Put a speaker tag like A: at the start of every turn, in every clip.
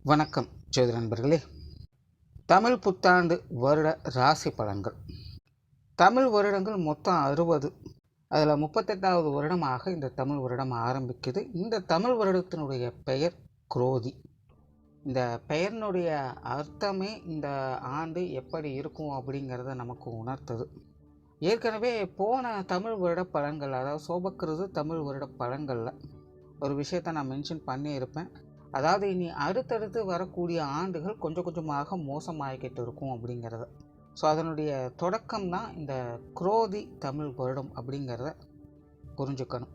A: வணக்கம் ஜோதி நண்பர்களே. தமிழ் புத்தாண்டு வருட ராசி பலன்கள். தமிழ் வருடங்கள் மொத்தம் 60. அதில் 38வது வருடமாக இந்த தமிழ் வருடம் ஆரம்பிக்குது. இந்த தமிழ் வருடத்தினுடைய பெயர் குரோதி. இந்த பெயரினுடைய அர்த்தமே இந்த ஆண்டு எப்படி இருக்கும் அப்படிங்கிறத நமக்கு உணர்த்துது. ஏற்கனவே போன தமிழ் வருட பலன்கள், அதாவது சோபக்கிருது தமிழ் வருட பலன்களில் ஒரு விஷயத்தை நான் மென்ஷன் பண்ணியிருப்பேன். அதாவது இனி அடுத்தடுத்து வரக்கூடிய ஆண்டுகள் கொஞ்சம் கொஞ்சமாக மோசமாகிக்கிட்டு இருக்கும் அப்படிங்கிறத. ஸோ அதனுடைய தொடக்கம் தான் இந்த குரோதி தமிழ் வருடம் அப்படிங்கிறத புரிஞ்சுக்கணும்.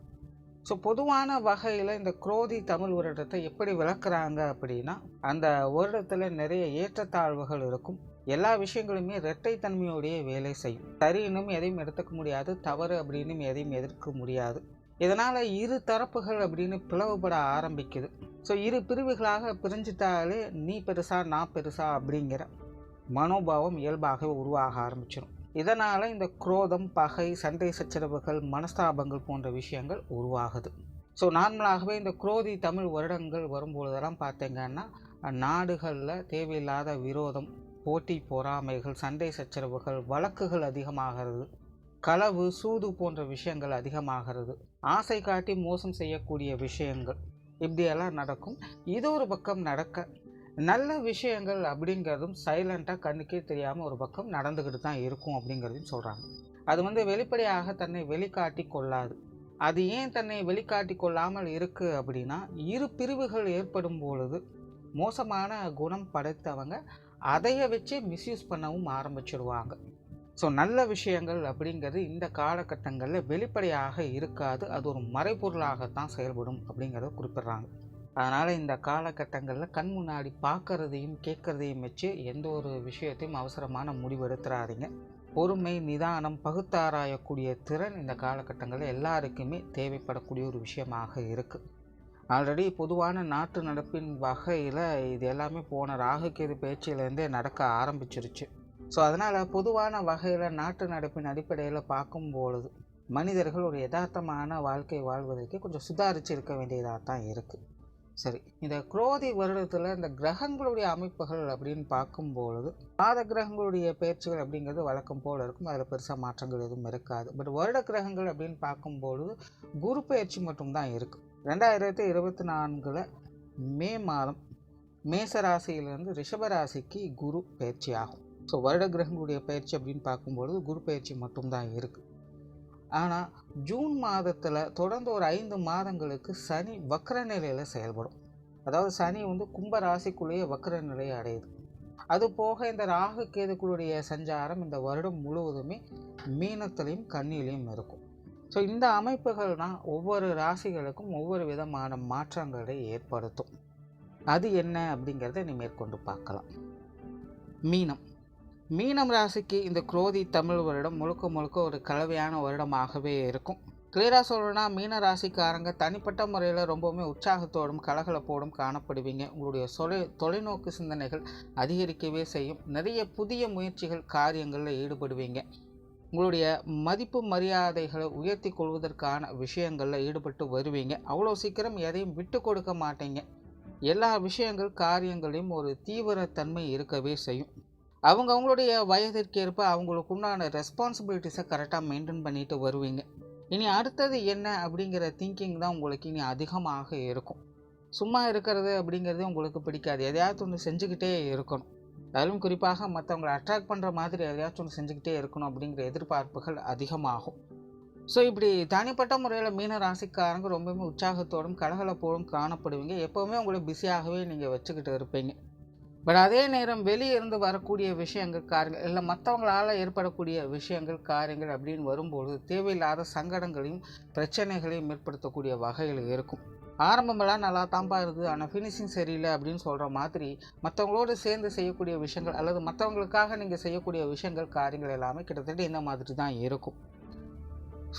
A: ஸோ பொதுவான வகையில் இந்த குரோதி தமிழ் வருடத்தை எப்படி விளக்குறாங்க அப்படின்னா, அந்த வருடத்தில் நிறைய ஏற்றத்தாழ்வுகள் இருக்கும். எல்லா விஷயங்களுமே இரட்டைத்தன்மையோடைய வேலை செய்யும். சரின்னும் எதையும் எடுத்துக்க முடியாது, தவறு அப்படின்னு எதையும் எதிர்க்க முடியாது. இதனால் இரு தரப்புகள் அப்படின்னு பிளவுபட ஆரம்பிக்குது. ஸோ இரு பிரிவுகளாக பிரிஞ்சிட்டாலே நீ பெருசா நான் பெருசா அப்படிங்கிற மனோபாவம் இயல்பாகவே உருவாக ஆரம்பிச்சிடும். இதனால் இந்த குரோதம், பகை, சண்டை சச்சரவுகள், மனஸ்தாபங்கள் போன்ற விஷயங்கள் உருவாகுது. ஸோ நார்மலாகவே இந்த குரோதி தமிழ் வருடங்கள் வரும்பொழுதெல்லாம் பார்த்தீங்கன்னா நாடுகளில் தேவையில்லாத விரோதம், போட்டி பொறாமைகள், சண்டை சச்சரவுகள், வழக்குகள் அதிகமாகிறது. களவு, சூது போன்ற விஷயங்கள் அதிகமாகிறது. ஆசை காட்டி மோசம் செய்யக்கூடிய விஷயங்கள் இப்படியெல்லாம் நடக்கும். இது ஒரு பக்கம் நடக்க, நல்ல விஷயங்கள் அப்படிங்கிறதும் சைலண்ட்டாக கண்ணுக்கே தெரியாமல் ஒரு பக்கம் நடந்துக்கிட்டு தான் இருக்கும் அப்படிங்கிறதையும் சொல்கிறாங்க. அது வெளிப்படையாக தன்னை வெளிக்காட்டி கொள்ளாது. அது ஏன் தன்னை வெளிக்காட்டி கொள்ளாமல் இருக்குது அப்படின்னா, இரு பிரிவுகள் ஏற்படும் பொழுது மோசமான குணம் படைத்தவங்க அதைய வச்சு மிஸ்யூஸ் பண்ணவும் ஆரம்பிச்சிடுவாங்க. ஸோ நல்ல விஷயங்கள் அப்படிங்கிறது இந்த காலகட்டங்களில் வெளிப்படையாக இருக்காது. அது ஒரு மறைபொருளாகத்தான் செயல்படும் அப்படிங்கிறத குறிப்பிட்றாங்க. அதனால் இந்த காலகட்டங்களில் கண் முன்னாடி பார்க்குறதையும் கேட்குறதையும் வச்சு எந்த ஒரு விஷயத்தையும் அவசரமான முடிவு எடுத்துறாதீங்க. பொறுமை, நிதானம், பகுத்தாராயக்கூடிய திறன் இந்த காலகட்டங்களில் எல்லாருக்குமே தேவைப்படக்கூடிய ஒரு விஷயமாக இருக்குது. ஆல்ரெடி பொதுவான நாட்டு நடப்பின் வகையில் இது எல்லாமே போன ராகுகேது பேச்சிலேருந்தே நடக்க ஆரம்பிச்சிருச்சு. ஸோ அதனால் பொதுவான வகையில் நாட்டு நடப்பின் அடிப்படையில் பார்க்கும்பொழுது மனிதர்கள் ஒரு யதார்த்தமான வாழ்க்கை வாழ்வதற்கு கொஞ்சம் சுதாரித்து இருக்க வேண்டியதாக தான் இருக்குது. சரி, இந்த குரோதி வருடத்தில் இந்த கிரகங்களுடைய அமைப்புகள் அப்படின்னு பார்க்கும்பொழுது மாத கிரகங்களுடைய பயிற்சிகள் அப்படிங்கிறது வழக்கம் போல் இருக்கும். அதில் பெருசாக மாற்றங்கள் எதுவும் இருக்காது. பட் வருட கிரகங்கள் அப்படின்னு பார்க்கும்பொழுது குரு பயிற்சி மட்டும்தான் இருக்குது. 2024 மே மாதம் மேசராசியிலிருந்து ரிஷபராசிக்கு குரு பயிற்சி ஆகும். ஸோ வருட கிரகங்களுடைய பயிற்சி அப்படின்னு பார்க்கும்பொழுது குரு பயிற்சி மட்டும்தான் இருக்குது. ஆனால் ஜூன் மாதத்தில் தொடர்ந்து ஒரு 5 மாதங்களுக்கு சனி வக்ர நிலையில் செயல்படும். அதாவது சனி கும்ப ராசிக்குள்ளேயே வக்ர நிலையை அடையுது. அது போக இந்த ராகு கேதுக்களுடைய சஞ்சாரம் இந்த வருடம் முழுவதுமே மீனத்திலையும் கன்னியிலையும் இருக்கும். ஸோ இந்த அமைப்புகள் தான் ஒவ்வொரு ராசிகளுக்கும் ஒவ்வொரு விதமான மாற்றங்களை ஏற்படுத்தும். அது என்ன அப்படிங்கிறத நீ மேற்கொண்டு பார்க்கலாம். மீனம் ராசிக்கு இந்த குரோதி தமிழ் வருடம் முழுக்க முழுக்க ஒரு கலவையான வருடமாகவே இருக்கும். கிளியராக சொல்லணும்னா மீன ராசிக்காரங்க தனிப்பட்ட முறையில் ரொம்பவுமே உற்சாகத்தோடும் கலகலப்போடும் காணப்படுவீங்க. உங்களுடைய தொலைநோக்கு சிந்தனைகள் அதிகரிக்கவே செய்யும். நிறைய புதிய முயற்சிகள், காரியங்களில் ஈடுபடுவீங்க. உங்களுடைய மதிப்பு மரியாதைகளை உயர்த்தி கொள்வதற்கான விஷயங்களில் ஈடுபட்டு வருவீங்க. அவ்வளோ சீக்கிரம் எதையும் விட்டு கொடுக்க மாட்டீங்க. எல்லா விஷயங்கள், காரியங்களையும் ஒரு தீவிரத்தன்மை இருக்கவே செய்யும். அவங்களுடைய வயதிற்கேற்ப அவங்களுக்கு உண்டான ரெஸ்பான்சிபிலிட்டிஸை கரெக்டாக மெயின்டைன் பண்ணிட்டு வருவீங்க. இனி அடுத்தது என்ன அப்படிங்கிற திங்கிங் தான் உங்களுக்கு இனி அதிகமாக இருக்கும். சும்மா இருக்கிறது அப்படிங்கிறது உங்களுக்கு பிடிக்காது. எதையாச்சும் ஒன்று செஞ்சுக்கிட்டே இருக்கணும். அதிலும் குறிப்பாக மற்றவங்களை அட்ராக்ட் பண்ணுற மாதிரி எதையாச்சும் ஒன்று செஞ்சுக்கிட்டே இருக்கணும் அப்படிங்கிற எதிர்பார்ப்புகள் அதிகமாகும். ஸோ இப்படி தனிப்பட்ட முறையில் மீன ராசிக்காரங்க ரொம்பவுமே உற்சாகத்தோடும் கலகலப்போடும் காணப்படுவீங்க. எப்போவுமே உங்களை பிஸியாகவே நீங்கள் வச்சுக்கிட்டு இருப்பீங்க. பட் அதே நேரம் வெளியே இருந்து வரக்கூடிய விஷயங்கள், காரியங்கள் இல்லை மற்றவங்களால் ஏற்படக்கூடிய விஷயங்கள், காரியங்கள் அப்படின்னு வரும்பொழுது தேவையில்லாத சங்கடங்களையும் பிரச்சனைகளையும் ஏற்படுத்தக்கூடிய வகையில் இருக்கும். ஆரம்பமெல்லாம் நல்லா தான்ப்பா இருக்குது, ஆனால் ஃபினிஷிங் சரியில்லை அப்படின்னு சொல்கிற மாதிரி மற்றவங்களோடு சேர்ந்து செய்யக்கூடிய விஷயங்கள் அல்லது மற்றவங்களுக்காக நீங்கள் செய்யக்கூடிய விஷயங்கள், காரியங்கள் எல்லாமே கிட்டத்தட்ட இந்த மாதிரி தான் இருக்கும்.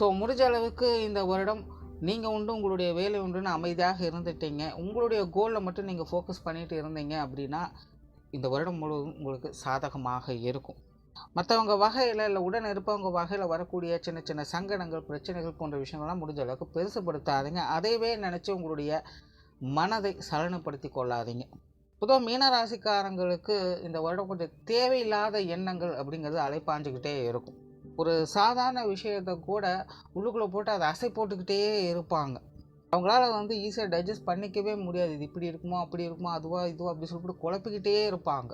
A: ஸோ முடிஞ்ச அளவுக்கு இந்த வருடம் நீங்கள் உங்களுடைய வேலை உண்டுன்னு அமைதியாக இருந்துட்டீங்க. உங்களுடைய கோலில் மட்டும் நீங்கள் ஃபோக்கஸ் பண்ணிட்டு இருந்தீங்க அப்படின்னா இந்த வருடம் முழுவதும் உங்களுக்கு சாதகமாக இருக்கும். மற்றவங்க வகையில் இல்லை உடன் இருப்பவங்க வகையில் வரக்கூடிய சின்ன சின்ன சங்கடங்கள், பிரச்சனைகள் போன்ற விஷயங்கள்லாம் முடிஞ்ச அளவுக்கு பெருசுப்படுத்தாதீங்க. அதைவே நினச்சி உங்களுடைய மனதை சலனப்படுத்தி கொள்ளாதீங்க. பொதுவாக மீனராசிக்காரங்களுக்கு இந்த வருடம் கொஞ்சம் தேவையில்லாத எண்ணங்கள் அப்படிங்கிறது அலைப்பாஞ்சுக்கிட்டே இருக்கும். ஒரு சாதாரண விஷயத்தை கூட உள்ளுக்குள்ளே போட்டு அதை அசை போட்டுக்கிட்டே இருப்பாங்க. அவங்களால ஈஸியாக டைஜஸ்ட் பண்ணிக்கவே முடியாது. இது இப்படி இருக்குமோ அப்படி இருக்குமோ அதுவா இதுவா அப்படி சொல்லிட்டு குழப்பிக்கிட்டே இருப்பாங்க.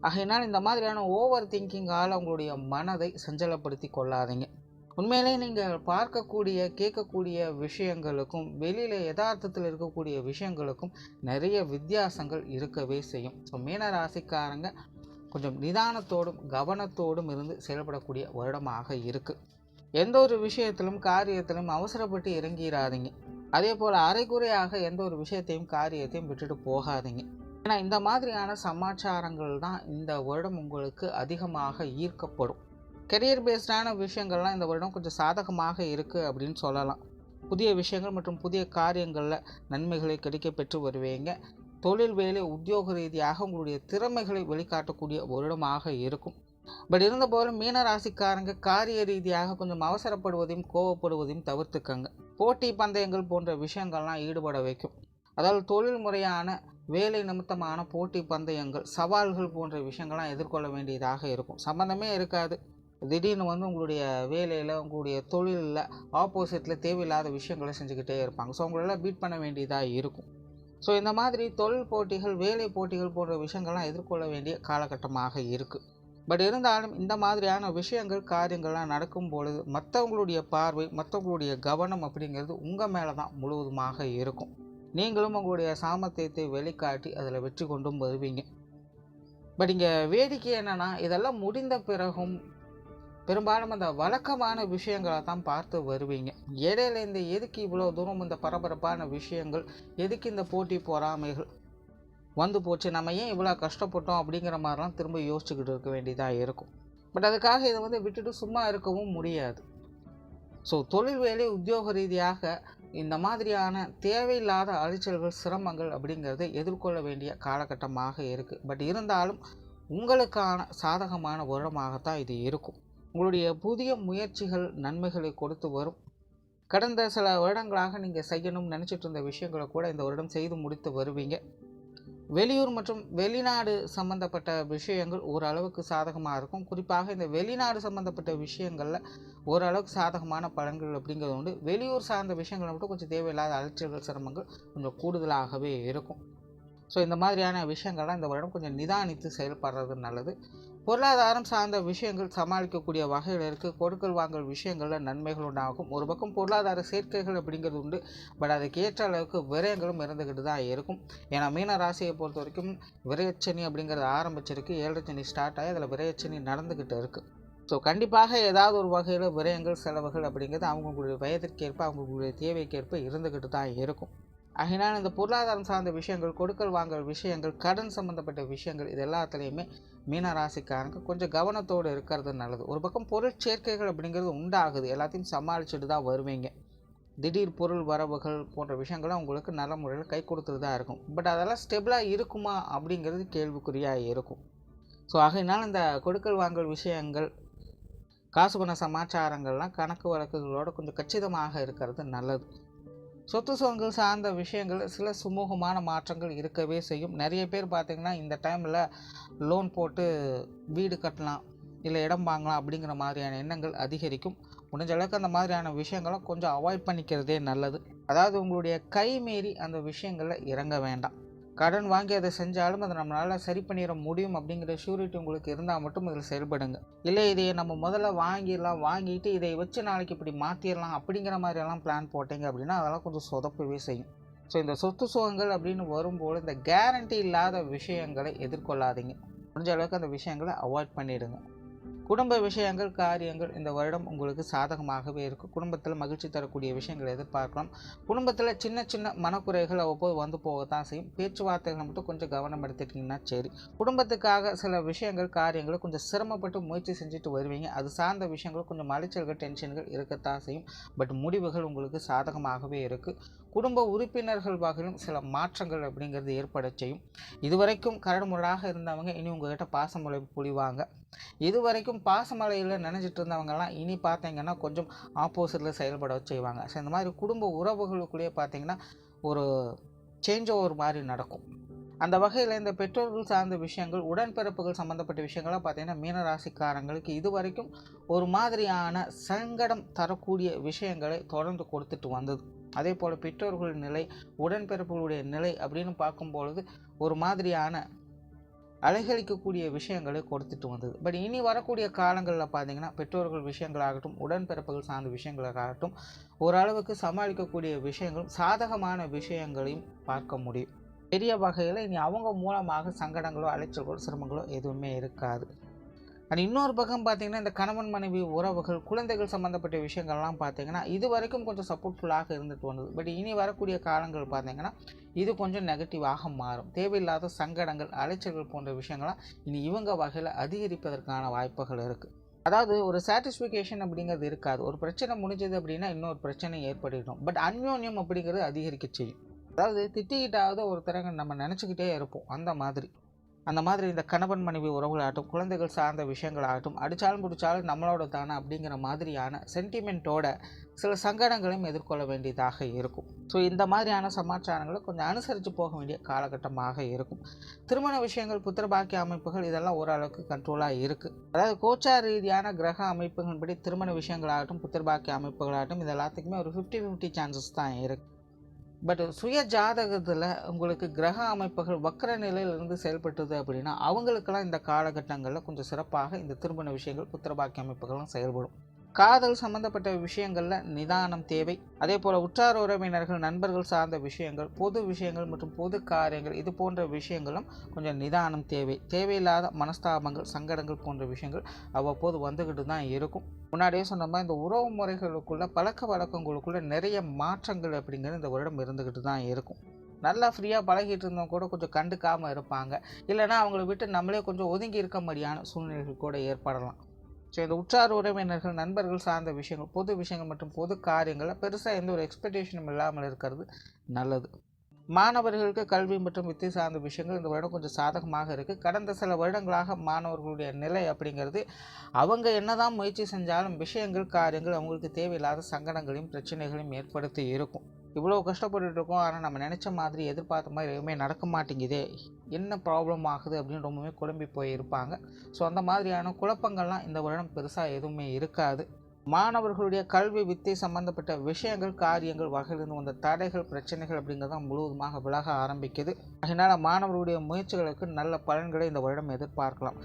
A: ஆகையினால் இந்த மாதிரியான ஓவர் திங்கிங்கால் அவங்களுடைய மனதை சஞ்சலப்படுத்தி கொள்ளாதீங்க. உண்மையிலேயே நீங்கள் பார்க்கக்கூடிய கேட்கக்கூடிய விஷயங்களுக்கும் வெளியில் யதார்த்தத்தில் இருக்கக்கூடிய விஷயங்களுக்கும் நிறைய வித்தியாசங்கள் இருக்கவே செய்யும். ஸோ மீனராசிக்காரங்க கொஞ்சம் நிதானத்தோடும் கவனத்தோடும் இருந்து செயல்படக்கூடிய வருடமாக இருக்குது. எந்த ஒரு விஷயத்திலும் காரியத்திலும் அவசரப்பட்டு இறங்கிடாதீங்க. அதே போல் அரைகுறையாக எந்த ஒரு விஷயத்தையும் காரியத்தையும் விட்டுட்டு போகாதீங்க. ஏன்னா இந்த மாதிரியான சமாச்சாரங்கள் தான் இந்த வருடம் உங்களுக்கு அதிகமாக ஈர்க்கப்படும். கெரியர் பேஸ்டான விஷயங்கள்லாம் இந்த வருடம் கொஞ்சம் சாதகமாக இருக்குது அப்படின்னு சொல்லலாம். புதிய விஷயங்கள் மற்றும் புதிய காரியங்களில் நன்மைகளை கிடைக்க பெற்று வருவீங்க. தொழில் வேலை உத்தியோக ரீதியாக உங்களுடைய திறமைகளை வெளிக்காட்டக்கூடிய வருடமாக இருக்கும். பட் இருந்தபோதும் மீனராசிக்காரங்க காரிய ரீதியாக கொஞ்சம் அவசரப்படுவதையும் கோவப்படுவதையும் தவிர்த்துக்கங்க. போட்டி பந்தயங்கள் போன்ற விஷயங்கள்லாம் ஈடுபட வைக்கும். அதாவது தொழில் முறையான வேலை நிமித்தமான போட்டி பந்தயங்கள் சவால்கள் போன்ற விஷயங்கள்லாம் எதிர்கொள்ள வேண்டியதாக இருக்கும். சம்மந்தமே இருக்காது, திடீர்னு உங்களுடைய வேலையில் உங்களுடைய தொழிலில் ஆப்போசிட்டில் தேவையில்லாத விஷயங்களை செஞ்சுக்கிட்டே இருப்பாங்க. ஸோ உங்களெல்லாம் பீட் பண்ண வேண்டியதாக இருக்கும். ஸோ இந்த மாதிரி தொழில் போட்டிகள் வேலை போட்டிகள் போன்ற விஷயங்கள்லாம் எதிர்கொள்ள வேண்டிய காலகட்டமாக இருக்குது. பட் இருந்தாலும் இந்த மாதிரியான விஷயங்கள் காரியங்கள்லாம் நடக்கும் பொழுது மற்றவங்களுடைய பார்வை மற்றவங்களுடைய கவனம் அப்படிங்கிறது உங்கள் மேலே தான் முழுவதுமாக இருக்கும். நீங்களும் உங்களுடைய சாமர்த்தியத்தை வெளிக்காட்டி அதில் வெற்றி கொண்டும் வருவீங்க. பட் இங்கே வேடிக்கை என்னென்னா, இதெல்லாம் முடிந்த பிறகும் பெரும்பாலும் அந்த வழக்கமான விஷயங்களை தான் பார்த்து வருவீங்க. இடையில இந்த எதுக்கு இவ்வளோ தூரம் இந்த பரபரப்பான விஷயங்கள், எதுக்கு இந்த போட்டி பொறாமைகள் வந்து போச்சு, நம்ம ஏன் இவ்வளோ கஷ்டப்பட்டோம் அப்படிங்கிற மாதிரிலாம் திரும்ப யோசிச்சுக்கிட்டு இருக்க வேண்டியதாக இருக்கும். பட் அதுக்காக இதை விட்டுட்டு சும்மா இருக்கவும் முடியாது. ஸோ தொழில் வேலை உத்தியோக ரீதியாக இந்த மாதிரியான தேவையில்லாத அலைச்சல்கள் சிரமங்கள் அப்படிங்கிறத எதிர்கொள்ள வேண்டிய காலகட்டமாக இருக்குது. பட் இருந்தாலும் உங்களுக்கான சாதகமான வருடமாகத்தான் இது இருக்கும். உங்களுடைய புதிய முயற்சிகள் நன்மைகளை கொடுத்து வரும். கடந்த சில வருடங்களாக நீங்கள் செய்யணும்னு நினச்சிட்டு இருந்த விஷயங்களை கூட இந்த வருடம் செய்து முடித்து வருவீங்க. வெளியூர் மற்றும் வெளிநாடு சம்மந்தப்பட்ட விஷயங்கள் ஓரளவுக்கு சாதகமாக இருக்கும். குறிப்பாக இந்த வெளிநாடு சம்மந்தப்பட்ட விஷயங்களில் ஓரளவுக்கு சாதகமான பலன்கள் அப்படிங்கிறது உண்டு. வெளியூர் சார்ந்த விஷயங்களை மட்டும் கொஞ்சம் தேவையில்லாத அலைச்சல்கள் சிரமங்கள் கொஞ்சம் கூடுதலாகவே இருக்கும். ஸோ இந்த மாதிரியான விஷயங்கள்லாம் இந்த வருடம் கொஞ்சம் நிதானித்து செயல்படுறது நல்லது. பொருளாதாரம் சார்ந்த விஷயங்கள் சமாளிக்கக்கூடிய வகையில் இருக்குது. கொடுக்கல் வாங்கல் விஷயங்களில் நன்மைகள் உண்டாகும். ஒரு பக்கம் பொருளாதார சேர்க்கைகள் அப்படிங்கிறது உண்டு. பட் அதுக்கு ஏற்ற அளவுக்கு விரயங்களும் இருந்துக்கிட்டு தான் இருக்கும். ஏன்னா மீன ராசியை பொறுத்த வரைக்கும் விரயச்சனி அப்படிங்கிறது ஆரம்பிச்சிருக்கு. 7 சனி ஸ்டார்ட் ஆகி அதில் விரயச்சனி நடந்துக்கிட்டு இருக்குது. ஸோ கண்டிப்பாக ஏதாவது ஒரு வகையில் விரயங்கள் செலவுகள் அப்படிங்கிறது அவங்களுடைய வயதிற்கேற்ப அவங்களுடைய தேவைக்கேற்ப இருந்துக்கிட்டு தான் இருக்கும். ஆகினால் இந்த பொருளாதாரம் சார்ந்த விஷயங்கள், கொடுக்கல் வாங்கல் விஷயங்கள், கடன் சம்மந்தப்பட்ட விஷயங்கள் இது எல்லாத்துலேயுமே மீனராசிக்காரங்க கொஞ்சம் கவனத்தோடு இருக்கிறது நல்லது. ஒரு பக்கம் பொருள் சேர்க்கைகள் அப்படிங்கிறது உண்டாகுது. எல்லாத்தையும் சமாளிச்சுட்டு தான் வருவீங்க. திடீர் பொருள் வரவுகள் போன்ற விஷயங்கள்லாம் உங்களுக்கு நல்ல முறையில் கை கொடுத்துட்டு தான் இருக்கும். பட் அதெல்லாம் ஸ்டெபிளாக இருக்குமா அப்படிங்கிறது கேள்விக்குறியாக இருக்கும். ஸோ ஆகையினால் இந்த கொடுக்கல் வாங்கல் விஷயங்கள், காசு பண சமாச்சாரங்கள்லாம் கணக்கு வழக்குகளோடு கொஞ்சம் கச்சிதமாக இருக்கிறது நல்லது. சொத்து சுகங்கள் சார்ந்த விஷயங்கள் சில சுமூகமான மாற்றங்கள் இருக்கவே செய்யும். நிறைய பேர் பார்த்திங்கன்னா இந்த டைமில் லோன் போட்டு வீடு கட்டலாம், இல்லை இடம் வாங்கலாம் அப்படிங்கிற மாதிரியான எண்ணங்கள் அதிகரிக்கும். முடிஞ்ச அளவுக்கு அந்த மாதிரியான விஷயங்களை கொஞ்சம் அவாய்ட் பண்ணிக்கிறதே நல்லது. அதாவது உங்களுடைய கை மீறி அந்த விஷயங்களில் இறங்க வேண்டாம். கடன் வாங்கி அதை செஞ்சாலும் அதை நம்மளால் சரி பண்ணிட முடியும் அப்படிங்கிற ஷூரிட்டி உங்களுக்கு இருந்தால் மட்டும் இதில் செயல்படுங்க. இல்லை இதையை நம்ம முதல்ல வாங்கிட்டு இதை வச்சு நாளைக்கு இப்படி மாற்றிடலாம் அப்படிங்கிற மாதிரியெல்லாம் பிளான் போட்டிங்க அப்படின்னா அதெல்லாம் கொஞ்சம் சொதப்பவே செய்யும். ஸோ இந்த சொத்து சுகங்கள் அப்படின்னு வரும்போது இந்த கேரண்டி இல்லாத விஷயங்களை எதிர்கொள்ளாதீங்க. முடிஞ்ச அளவுக்கு அந்த விஷயங்களை அவாய்ட் பண்ணிவிடுங்க. குடும்ப விஷயங்கள் காரியங்கள் இந்த வருடம் உங்களுக்கு சாதகமாகவே இருக்கும். குடும்பத்தில் மகிழ்ச்சி தரக்கூடிய விஷயங்களை எதிர்பார்க்கலாம். குடும்பத்தில் சின்ன சின்ன மனக்குறைகள் அவ்வப்போது வந்து போகத்தான் செய்யும். பேச்சுவார்த்தைகளை மட்டும் கொஞ்சம் கவனம் எடுத்துட்டிங்கன்னா சரி. குடும்பத்துக்காக சில விஷயங்கள் காரியங்களை கொஞ்சம் சிரமப்பட்டு முயற்சி செஞ்சுட்டு வருவீங்க. அது சார்ந்த விஷயங்கள் கொஞ்சம் அலைச்சல்கள் டென்ஷன்கள் இருக்கத்தான் செய்யும். பட் முடிவுகள் உங்களுக்கு சாதகமாகவே இருக்குது. குடும்ப உறுப்பினர்கள் வகையிலும் சில மாற்றங்கள் அப்படிங்கிறது ஏற்பட செய்யும். இதுவரைக்கும் கரடுமுரடாக இருந்தவங்க இனி உங்கள்கிட்ட பாசமழை பொழிவாங்க. இதுவரைக்கும் பாசமலையில் நினைச்சிட்டு இருந்தவங்கெல்லாம் இனி பார்த்தீங்கன்னா கொஞ்சம் ஆப்போசிட்டில் செயல்பட செய்வாங்க. ஸோ இந்த மாதிரி குடும்ப உறவுகளுக்குள்ளேயே பார்த்தீங்கன்னா ஒரு சேஞ்ச் ஓவர் மாதிரி நடக்கும். அந்த வகையில் இந்த பெற்றோர்கள் சார்ந்த விஷயங்கள், உடன்பிறப்புகள் சம்மந்தப்பட்ட விஷயங்கள்லாம் பார்த்திங்கன்னா மீனராசிக்காரங்களுக்கு இதுவரைக்கும் ஒரு மாதிரியான சங்கடம் தரக்கூடிய விஷயங்களை தொடர்ந்து கொடுத்துட்டு வந்தது. அதே போல் பெற்றோர்கள் நிலை, உடன்பிறப்புகளுடைய நிலை அப்படின்னு பார்க்கும்பொழுது ஒரு மாதிரியான அலைகழிக்கக்கூடிய விஷயங்களை கொடுத்துட்டு வந்தது. பட் இனி வரக்கூடிய காலங்களில் பார்த்திங்கன்னா பெற்றோர்கள் விஷயங்களாகட்டும், உடன்பிறப்புகள் சார்ந்த விஷயங்களாகட்டும் ஓரளவுக்கு சமாளிக்கக்கூடிய விஷயங்களும் சாதகமான விஷயங்களையும் பார்க்க முடியும். பெரிய வகையில் இனி அவங்க மூலமாக சங்கடங்களோ, அலைச்சல்களோ, சிரமங்களோ எதுவுமே இருக்காது. அண்ட் இன்னொரு பக்கம் பார்த்திங்கன்னா இந்த கணவன் மனைவி உறவுகள், குழந்தைகள் சம்மந்தப்பட்ட விஷயங்கள்லாம் பார்த்திங்கன்னா இது வரைக்கும் கொஞ்சம் சப்போர்ட்ஃபுல்லாக இருந்துட்டு வந்தது. பட் இனி வரக்கூடிய காலங்கள் பார்த்திங்கன்னா இது கொஞ்சம் நெகட்டிவாக மாறும். தேவையில்லாத சங்கடங்கள், அலைச்சல்கள் போன்ற விஷயங்கள்லாம் இனி இவங்க வகையில் அதிகரிப்பதற்கான வாய்ப்புகள் இருக்குது. அதாவது ஒரு சாட்டிஸ்ஃபிகேஷன் அப்படிங்கிறது இருக்காது. ஒரு பிரச்சனை முடிஞ்சது அப்படின்னா இன்னொரு பிரச்சனை ஏற்படுத்தும். பட் அந்யோன்யம் அப்படிங்கிறது அதிகரிக்க செய்யும். அதாவது திட்டிக்கிட்டாவது ஒருத்தரங்க நம்ம நினச்சிக்கிட்டே இருப்போம். அந்த மாதிரி இந்த கணவன் மனைவி உறவுகளாகட்டும், குழந்தைகள் சார்ந்த விஷயங்களாகட்டும், அடித்தாலும் பிடிச்சாலும் நம்மளோட தானே அப்படிங்கிற மாதிரியான சென்டிமெண்ட்டோட சில சங்கடங்களையும் எதிர்கொள்ள வேண்டியதாக இருக்கும். ஸோ இந்த மாதிரியான சமாச்சாரங்களை கொஞ்சம் அனுசரித்து போக வேண்டிய காலகட்டமாக இருக்கும். திருமண விஷயங்கள், புத்திரபாக்கிய அமைப்புகள் இதெல்லாம் ஓரளவுக்கு கண்ட்ரோலாக இருக்குது. அதாவது கோச்சார ரீதியான கிரக அமைப்புகள் படி திருமண விஷயங்களாகட்டும், புத்திரபாக்கிய அமைப்புகளாகட்டும் இது எல்லாத்துக்குமே ஒரு 50-50 சான்சஸ் தான் இருக்குது. பட் சுய ஜாதகத்தில் உங்களுக்கு கிரக அமைப்புகள் வக்கர நிலையிலிருந்து செயல்பட்டுது அப்படின்னா அவங்களுக்கெல்லாம் இந்த காலகட்டங்களில் கொஞ்சம் சிறப்பாக இந்த திருமண விஷயங்கள், புத்திரபாக்கிய அமைப்புகள்லாம் செயல்படும். காதல் சம்பந்தப்பட்ட விஷயங்களில் நிதானம் தேவை. அதே போல் உற்றார் உறவினர்கள், நண்பர்கள் சார்ந்த விஷயங்கள், பொது விஷயங்கள் மற்றும் பொது காரியங்கள் இது போன்ற விஷயங்களும் கொஞ்சம் நிதானம் தேவை. தேவையில்லாத மனஸ்தாபங்கள், சங்கடங்கள் போன்ற விஷயங்கள் அவ்வப்போது வந்துக்கிட்டு தான் இருக்கும். முன்னாடியே சொன்ன மாதிரி இந்த உறவு முறைகளுக்குள்ள, பழக்க வழக்கங்களுக்குள்ள நிறைய மாற்றங்கள் அப்படிங்கிறது இந்த வருடம் இருந்துக்கிட்டு தான் இருக்கும். நல்லா ஃப்ரீயாக பழகிட்டு இருந்தவங்க கூட கொஞ்சம் கண்டுக்காமல் இருப்பாங்க. இல்லைனா அவங்கள விட்டு நம்மளே கொஞ்சம் ஒதுங்கி இருக்க மாதிரியான சூழ்நிலைகள் கூட ஏற்படலாம். ஸோ இந்த உற்றார் உறவினர்கள், நண்பர்கள் சார்ந்த விஷயங்கள், பொது விஷயங்கள் மற்றும் பொது காரியங்களில் பெருசாக எந்த ஒரு எக்ஸ்பெக்டேஷனும் இல்லாமல் இருக்கிறது நல்லது. மாணவர்களுக்கு கல்வி மற்றும் வித்தை சார்ந்த விஷயங்கள் இந்த வருடம் கொஞ்சம் சாதகமாக இருக்குது. கடந்த சில வருடங்களாக மாணவர்களுடைய நிலை அப்படிங்கிறது அவங்க என்னதான் முயற்சி செஞ்சாலும் விஷயங்கள், காரியங்கள் அவங்களுக்கு தேவையில்லாத சங்கடங்களையும் பிரச்சனைகளையும் ஏற்படுத்தி இருக்கும். இவ்வளோ கஷ்டப்பட்டுட்டு இருக்கோம், ஆனால் நம்ம நினச்ச மாதிரி, எதிர்பார்த்த மாதிரி எதுவுமே நடக்க மாட்டேங்குதே, என்ன ப்ராப்ளம் ஆகுது அப்படின்னு ரொம்பவே குழம்பி போயிருப்பாங்க. ஸோ அந்த மாதிரியான குழப்பங்கள்லாம் இந்த வருடம் பெருசாக எதுவுமே இருக்காது. மாணவர்களுடைய கல்வி, வித்தை சம்பந்தப்பட்ட விஷயங்கள், காரியங்கள் வகையிலிருந்து வந்த தடைகள், பிரச்சனைகள் அப்படிங்கிறதான் முழுவதுமாக விலக ஆரம்பிக்குது. அதனால் மாணவர்களுடைய முயற்சிகளுக்கு நல்ல பலன்களை இந்த வருடம் எதிர்பார்க்கலாம்.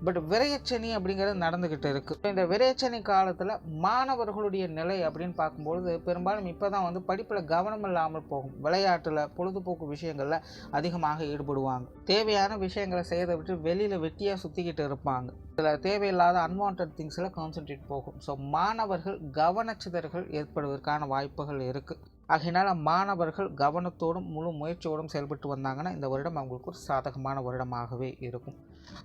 A: பட் விரையச்சனி அப்படிங்கிறது நடந்துக்கிட்டு இருக்குது. இந்த விரையச்சனி காலத்தில் மாணவர்களுடைய நிலை அப்படின்னு பார்க்கும்பொழுது பெரும்பாலும் இப்போ தான் படிப்பில் கவனம் இல்லாமல் போகும். விளையாட்டில், பொழுதுபோக்கு விஷயங்களில் அதிகமாக ஈடுபடுவாங்க. தேவையான விஷயங்களை செய்யறதை விட்டு வெளியில் வெட்டியாக சுற்றிக்கிட்டு இருப்பாங்க. இதில் தேவையில்லாத அன்வான்ட் திங்ஸில் கான்சன்ட்ரேட் போகும். ஸோ மாணவர்கள் கவனச்சிதறல்கள் ஏற்படுவதற்கான வாய்ப்புகள் இருக்குது. ஆகையினால் மாணவர்கள் கவனத்தோடும் முழு முயற்சியோடும் செயல்பட்டு வந்தாங்கன்னா இந்த வருடம் அவங்களுக்கு ஒரு சாதகமான வருடமாகவே இருக்கும்.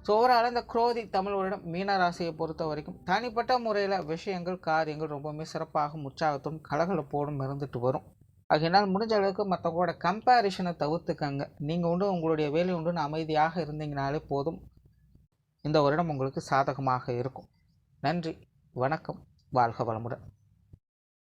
A: ஸோ ஓவரால் இந்த குரோதி தமிழ் வருடம் மீனராசியை பொறுத்த வரைக்கும் தனிப்பட்ட முறையில் விஷயங்கள், காரியங்கள் ரொம்பவுமே சிறப்பாகவும் உற்சாகத்தோடும் கலகலப்போடும் இருந்துட்டு வரும். ஆகையினால் முடிஞ்ச அளவுக்கு மற்றவங்களோட கம்பேரிஷனை தவிர்த்துக்கங்க. நீங்கள் உண்டு உங்களுடைய வேலை உண்டுன்னு அமைதியாக இருந்தீங்கனாலே போதும். இந்த வருடம் உங்களுக்கு சாதகமாக இருக்கும். நன்றி, வணக்கம், வாழ்க வளமுடன்.